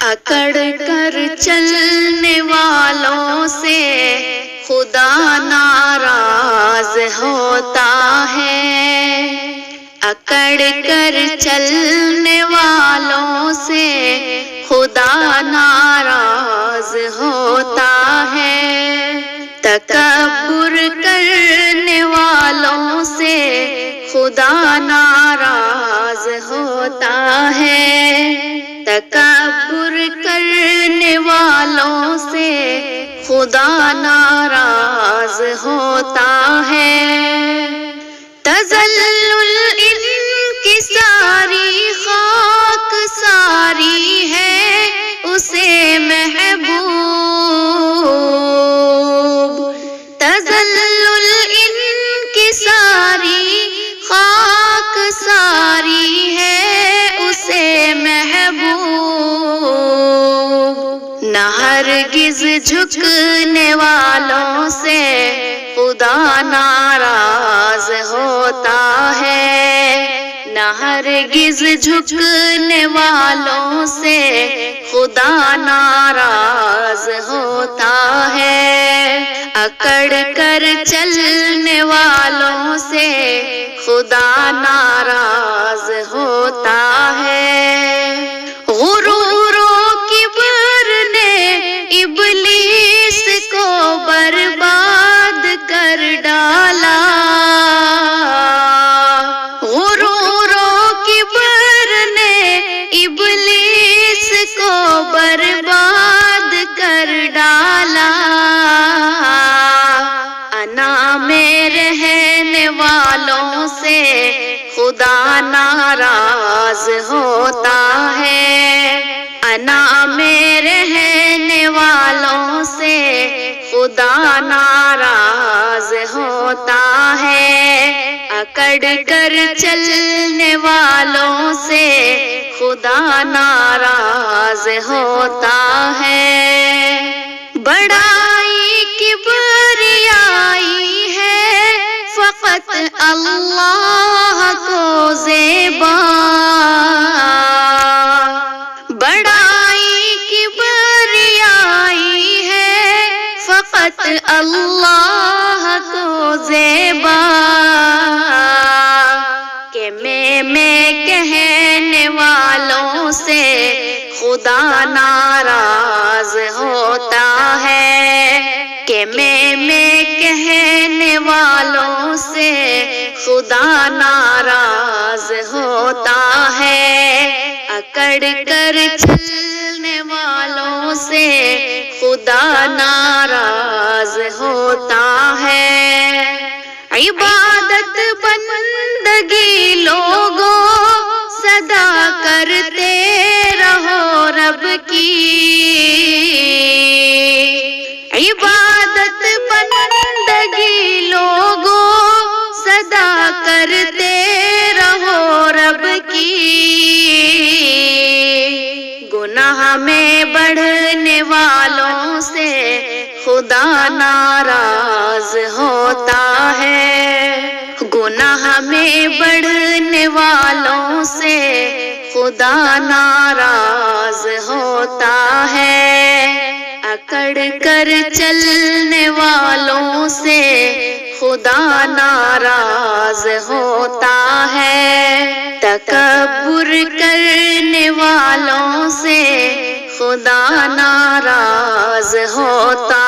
اکڑ کر چلنے والوں سے خدا ناراض ہوتا ہے، اکڑ کر چلنے والوں سے خدا ناراض ہوتا ہے، تکبر کرنے والوں سے خدا ناراض ہوتا ہے، تکبر کرنے والوں سے خدا ناراض ہوتا ہے، تذلل ان کی ساری خاک ساری ہے اسے محبوب، تذلل ان کی ساری خاک ساری ہے اسے محبوب، نہ ہرگز جھکنے والوں سے خدا ناراض ہوتا ہے، نہ ہرگز جھکنے والوں سے خدا ناراض ہوتا ہے، اکڑ کر چلنے والوں سے خدا ناراض ہوتا ہے، غرور و کبر نے ابلیس کو برباد کر ڈالا، غرور و کبر نے ابلیس کو برباد کر ڈالا، انا میں رہنے والوں سے خدا ناراض ہوتا ہے، انا میں رہنے والوں سے خدا ناراض ہوتا ہے، اکڑ کر چلنے والوں سے خدا ناراض ہوتا ہے، بڑائی کبریائی ہے فقط اللہ کو زیبا، بڑائی کبریائی ہے فقط اللہ کو زیبا، کہ میں کہنے والوں سے خدا ناراض ہوتا ہے، کہ میں کہنے والوں سے خدا ناراض ہوتا ہے، اکڑ کر چلنے والوں سے خدا ناراض ہوتا ہے، عبادت بندگی لوگوں صدا کرتے رہو رب کی، عبادت بندگی لوگوں صدا کرتے رہو رب کی، گناہ میں بڑھنے والوں سے خدا ناراض ہوتا ہے، گناہ میں بڑھنے والوں سے خدا ناراض ہوتا ہے، اکڑ کر چلنے والوں سے خدا ناراض ہوتا ہے، تکبر کرنے والوں سے خدا ناراض ہوتا